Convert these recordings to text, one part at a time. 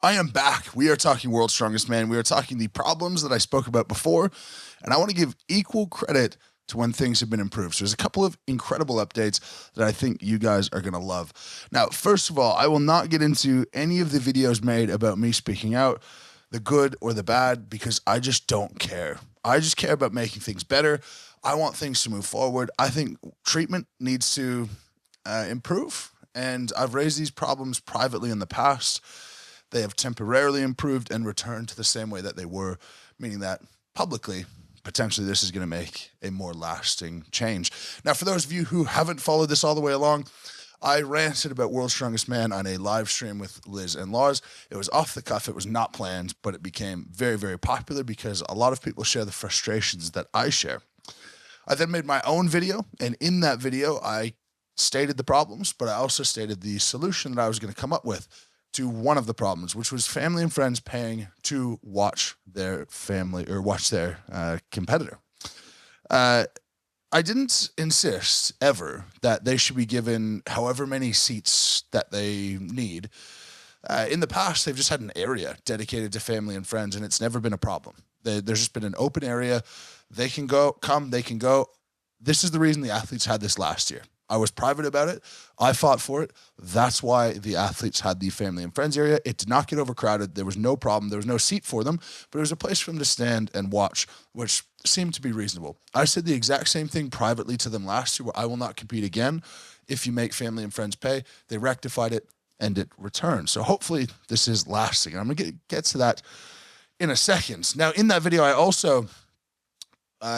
I am back. We are talking World's Strongest Man. We are talking the problems that I spoke about before, and I want to give equal credit to when things have been improved. So there's a couple of incredible updates that I think you guys are going to love. Now, first of all, I will not get into any of the videos made about me speaking out, the good or the bad, because I just don't care. I just care about making things better. I want things to move forward. I think treatment needs to improve, and I've raised these problems privately in the past. They have temporarily improved and returned to the same way that they were, meaning that publicly, potentially this is going to make a more lasting change. Now, for those of you who haven't followed this all the way along, I ranted about World's Strongest Man on a live stream with Liz and Laws. It was off the cuff. It was not planned, but it became very, very popular because a lot of people share the frustrations that I share. I then made my own video, and in that video, I stated the problems, but I also stated the solution that I was going to come up with to one of the problems, which was family and friends paying to watch their family or watch their competitor. I didn't insist ever that they should be given however many seats that they need. In the past, they've just had an area dedicated to family and friends, and it's never been a problem. There's just been an open area. They can come, they can go. This is the reason the athletes had this last year. I was private about it. I fought for it. That's why the athletes had the family and friends area. It did not get overcrowded. There was no problem. There was no seat for them, but it was a place for them to stand and watch, which seemed to be reasonable. I said the exact same thing privately to them last year, where I will not compete again if you make family and friends pay. They rectified it and it returned. So hopefully this is lasting. And I'm going to get to that in a second. Now, in that video, I also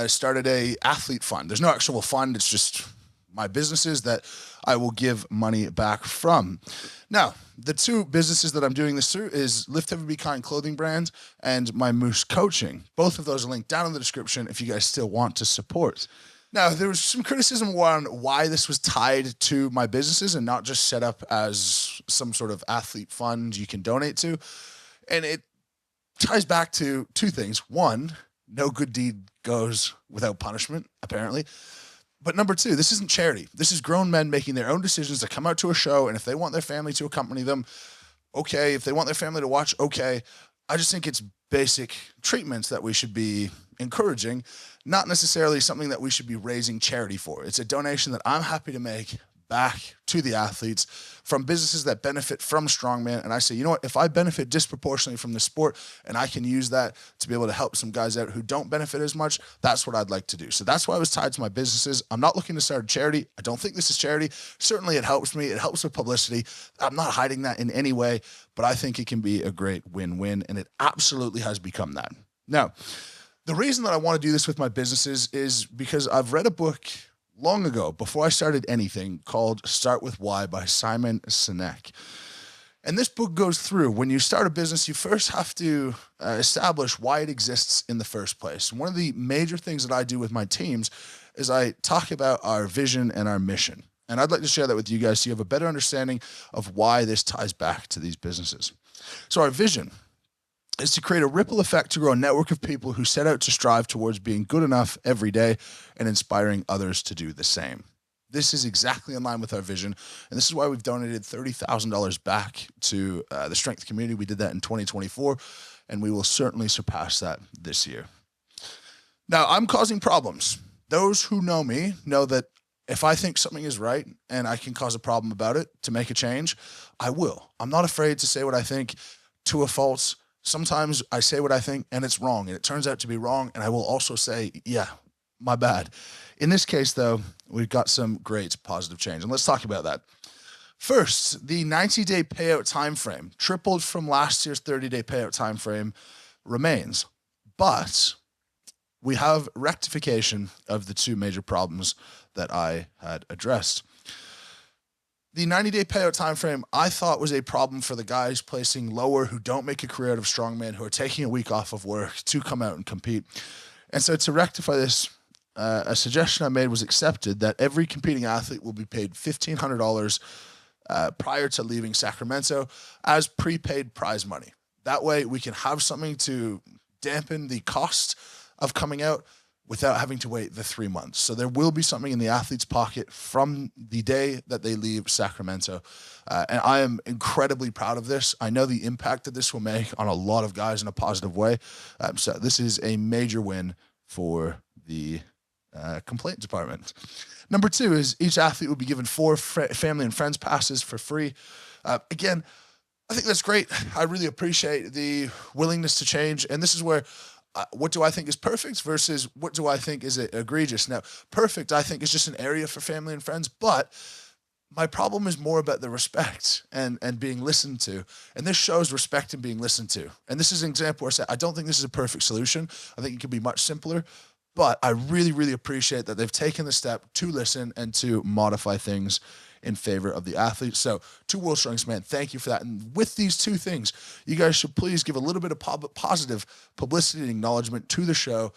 started a athlete fund. There's no actual fund. It's just my businesses that I will give money back from. Now, the two businesses that I'm doing this through is Lift Heavy Be Kind clothing brand and my Moose coaching. Both of those are linked down in the description if you guys still want to support. Now, there was some criticism on why this was tied to my businesses and not just set up as some sort of athlete fund you can donate to. And it ties back to two things. One, no good deed goes without punishment, apparently. But number two, this isn't charity. This is grown men making their own decisions to come out to a show, and if they want their family to accompany them, okay. If they want their family to watch, okay. I just think it's basic treatments that we should be encouraging, not necessarily something that we should be raising charity for. It's a donation that I'm happy to make back to the athletes from businesses that benefit from strongman. And I say, you know what, if I benefit disproportionately from the sport and I can use that to be able to help some guys out who don't benefit as much, that's what I'd like to do. So that's why I was tied to my businesses. I'm not looking to start a charity. I don't think this is charity. Certainly it helps me. It helps with publicity. I'm not hiding that in any way, but I think it can be a great win-win, and it absolutely has become that. Now, the reason that I want to do this with my businesses is because I've read a book long ago, before I started anything, called Start With Why by Simon Sinek. And this book goes through, when you start a business, you first have to establish why it exists in the first place. And one of the major things that I do with my teams is I talk about our vision and our mission. And I'd like to share that with you guys so you have a better understanding of why this ties back to these businesses. So our vision is to create a ripple effect to grow a network of people who set out to strive towards being good enough every day and inspiring others to do the same. This is exactly in line with our vision, and this is why we've donated $30,000 back to the strength community. We did that in 2024, and we will certainly surpass that this year. Now, I'm causing problems. Those who know me know that if I think something is right and I can cause a problem about it to make a change, I will. I'm not afraid to say what I think to a fault. Sometimes I say what I think and it's wrong, and it turns out to be wrong, and I will also say, yeah, my bad. In this case, though, we've got some great positive change, and let's talk about that. First, the 90-day payout time frame, tripled from last year's 30-day payout time frame, remains, but we have rectification of the two major problems that I had addressed. The 90-day payout time frame I thought was a problem for the guys placing lower who don't make a career out of strongman, who are taking a week off of work to come out and compete. And so to rectify this, a suggestion I made was accepted that every competing athlete will be paid $1,500 prior to leaving Sacramento as prepaid prize money. That way we can have something to dampen the cost of coming out, without having to wait the 3 months. So there will be something in the athlete's pocket from the day that they leave Sacramento. And I am incredibly proud of this. I know the impact that this will make on a lot of guys in a positive way. So this is a major win for the complaint department. Number 2 is each athlete will be given 4 family and friends passes for free. Again, I think that's great. I really appreciate the willingness to change. And this is where what do I think is perfect versus what do I think is egregious? Now, perfect, I think, is just an area for family and friends, but my problem is more about the respect and being listened to. And this shows respect and being listened to. And this is an example where I say, I don't think this is a perfect solution. I think it could be much simpler, but I really, really appreciate that they've taken the step to listen and to modify things in favor of the athletes. So to World's Strongest Man, thank you for that. And with these 2 things, you guys should please give a little bit of positive publicity and acknowledgement to the show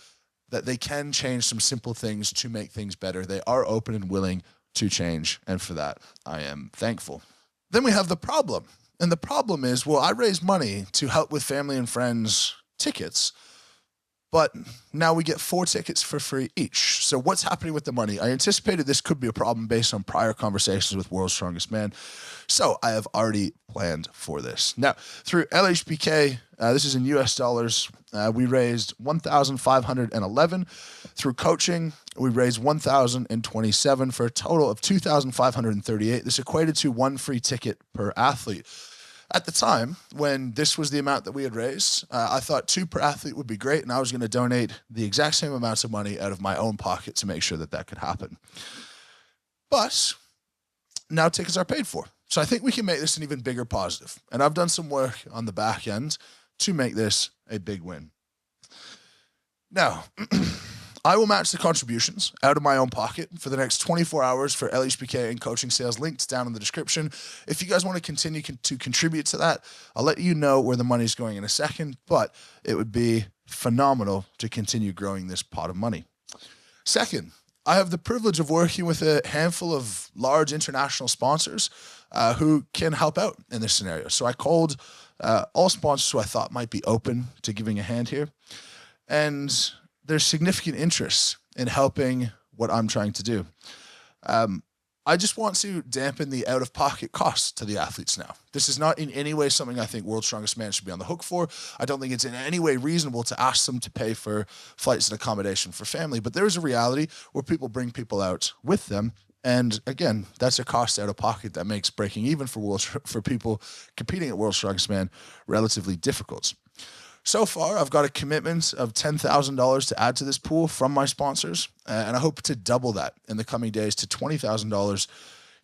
that they can change some simple things to make things better. They are open and willing to change. And for that, I am thankful. Then we have the problem. And the problem is, well, I raise money to help with family and friends tickets, but now we get 4 tickets for free each. So what's happening with the money? I anticipated this could be a problem based on prior conversations with World's Strongest Man. So I have already planned for this. Now, through LHBK, this is in US dollars, we raised $1,511. Through coaching, we raised $1,027 for a total of $2,538. This equated to 1 free ticket per athlete. At the time, when this was the amount that we had raised, I thought 2 per athlete would be great, and I was going to donate the exact same amounts of money out of my own pocket to make sure that that could happen. But now tickets are paid for. So I think we can make this an even bigger positive. And I've done some work on the back end to make this a big win. Now, I will match the contributions out of my own pocket for the next 24 hours for LHBK and coaching sales, linked down in the description. If you guys want to continue to contribute to that, I'll let you know where the money's going in a second, but it would be phenomenal to continue growing this pot of money. Second, I have the privilege of working with a handful of large international sponsors who can help out in this scenario. So I called all sponsors who I thought might be open to giving a hand here. And there's significant interest in helping what I'm trying to do. I just want to dampen the out-of-pocket costs to the athletes now. This is not in any way something I think World's Strongest Man should be on the hook for. I don't think it's in any way reasonable to ask them to pay for flights and accommodation for family, but there is a reality where people bring people out with them. And again, that's a cost out of pocket that makes breaking even for people competing at World's Strongest Man relatively difficult. So far, I've got a commitment of $10,000 to add to this pool from my sponsors, and I hope to double that in the coming days to $20,000,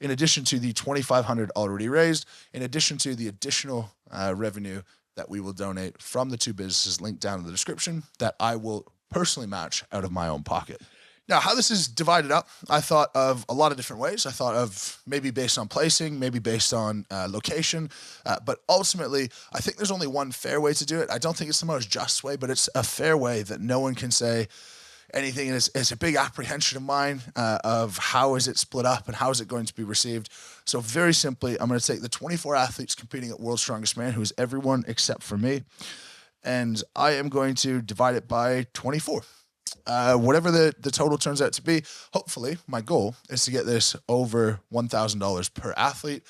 in addition to the $2,500 already raised, in addition to the additional revenue that we will donate from the 2 businesses linked down in the description that I will personally match out of my own pocket. Now, how this is divided up, I thought of a lot of different ways. I thought of maybe based on placing, maybe based on location, but ultimately, I think there's only one fair way to do it. I don't think it's the most just way, but it's a fair way that no one can say anything. And it's a big apprehension of mine of how is it split up and how is it going to be received. So very simply, I'm going to take the 24 athletes competing at World's Strongest Man, who is everyone except for me, and I am going to divide it by 24. Whatever the total turns out to be, hopefully my goal is to get this over $1,000 per athlete.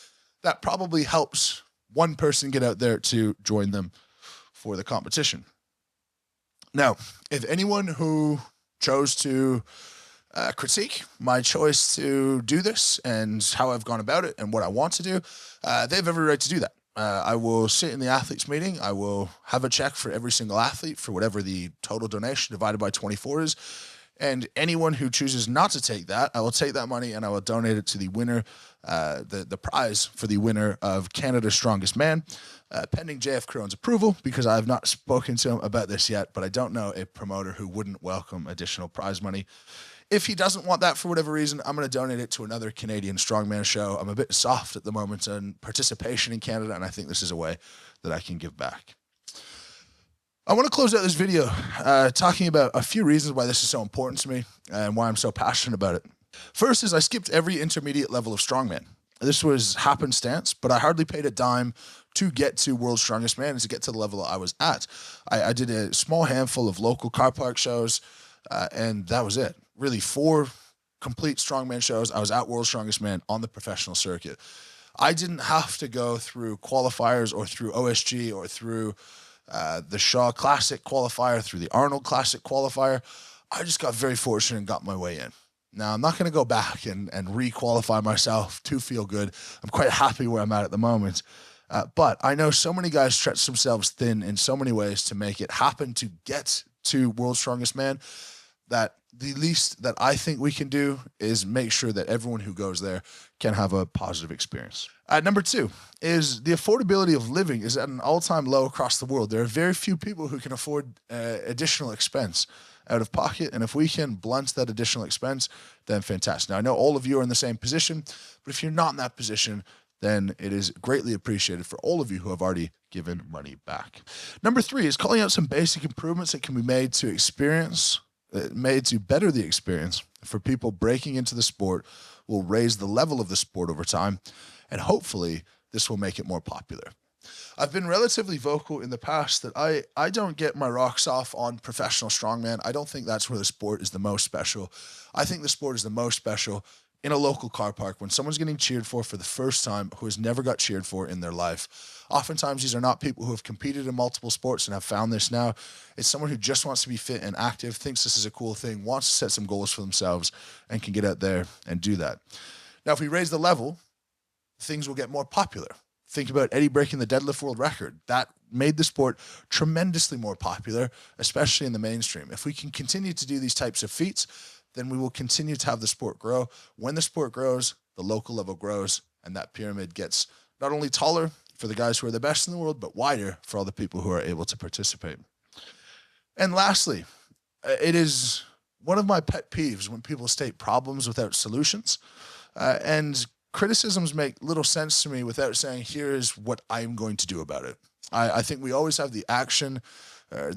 That probably helps one person get out there to join them for the competition. Now, if anyone who chose to critique my choice to do this and how I've gone about it and what I want to do, they have every right to do that. I will sit in the athletes meeting. I will have a check for every single athlete for whatever the total donation divided by 24 is. And anyone who chooses not to take that, I will take that money and I will donate it to the winner, the prize for the winner of Canada's Strongest Man, pending JF Crone's approval, because I have not spoken to him about this yet, but I don't know a promoter who wouldn't welcome additional prize money. If he doesn't want that for whatever reason, I'm going to donate it to another Canadian strongman show. I'm a bit soft at the moment on participation in Canada, and I think this is a way that I can give back. I want to close out this video talking about a few reasons why this is so important to me and why I'm so passionate about it. First is I skipped every intermediate level of strongman. This was happenstance, but I hardly paid a dime to get to World's Strongest Man and to get to the level I was at. I did a small handful of local car park shows. And that was it. Really, 4 complete strongman shows. I was at World's Strongest Man on the professional circuit. I didn't have to go through qualifiers or through OSG or through the Shaw Classic qualifier, through the Arnold Classic qualifier. I just got very fortunate and got my way in. Now, I'm not going to go back and re-qualify myself to feel good. I'm quite happy where I'm at the moment. But I know so many guys stretch themselves thin in so many ways to make it happen to get to World's Strongest Man, that the least that I think we can do is make sure that everyone who goes there can have a positive experience. Number 2 is the affordability of living is at an all-time low across the world. There are very few people who can afford additional expense out of pocket, and if we can blunt that additional expense, then fantastic. Now, I know all of you are in the same position, but if you're not in that position, then it is greatly appreciated for all of you who have already given money back. Number 3 is calling out some basic improvements that can be made to better the experience for people breaking into the sport, will raise the level of the sport over time, and hopefully this will make it more popular. I've been relatively vocal in the past that I don't get my rocks off on professional strongman. I don't think that's where the sport is the most special. I think the sport is the most special in a local car park when someone's getting cheered for the first time who has never got cheered for in their life. Oftentimes, these are not people who have competed in multiple sports and have found this now. It's someone who just wants to be fit and active, thinks this is a cool thing, wants to set some goals for themselves, and can get out there and do that. Now, if we raise the level, things will get more popular. Think about Eddie breaking the deadlift world record. That made the sport tremendously more popular, especially in the mainstream. If we can continue to do these types of feats, then we will continue to have the sport grow. When the sport grows, the local level grows, and that pyramid gets not only taller for the guys who are the best in the world, but wider for all the people who are able to participate. And lastly, it is one of my pet peeves when people state problems without solutions. And criticisms make little sense to me without saying, here is what I'm going to do about it. I think we always have the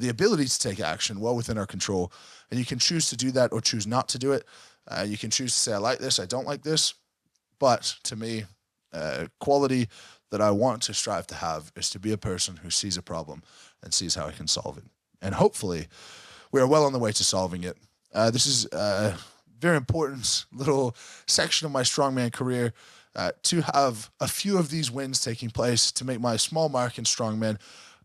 ability to take action well within our control. And you can choose to do that or choose not to do it. You can choose to say, I like this, I don't like this. But to me, quality that I want to strive to have is to be a person who sees a problem and sees how I can solve it. And hopefully, we are well on the way to solving it. This is a very important little section of my strongman career, to have a few of these wins taking place, to make my small mark in strongman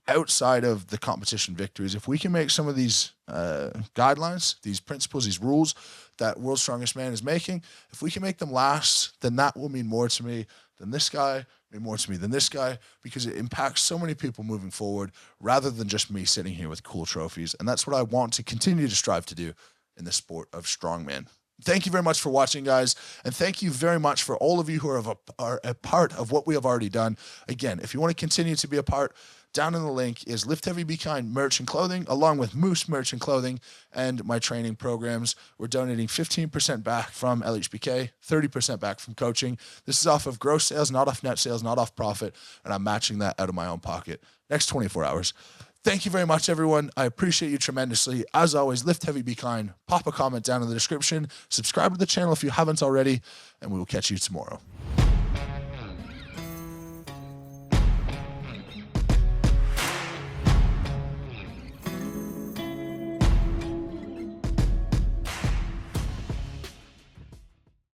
outside of the competition victories. If we can make some of these guidelines, these principles, these rules that World's Strongest Man is making, if we can make them last, then that will mean more to me than this guy, mean more to me than this guy, because it impacts so many people moving forward rather than just me sitting here with cool trophies. And that's what I want to continue to strive to do in the sport of strongman. Thank you very much for watching, guys, and thank you very much for all of you who are a part of what we have already done. Again, if you want to continue to be a part, down in the link is Lift Heavy, Be Kind merch and clothing, along with Moose merch and clothing and my training programs. We're donating 15% back from LHBK, 30% back from coaching. This is off of gross sales, not off net sales, not off profit, and I'm matching that out of my own pocket next 24 hours. Thank you very much, everyone. I appreciate you tremendously. As always, lift heavy, be kind. Pop a comment down in the description. Subscribe to the channel if you haven't already, and we will catch you tomorrow.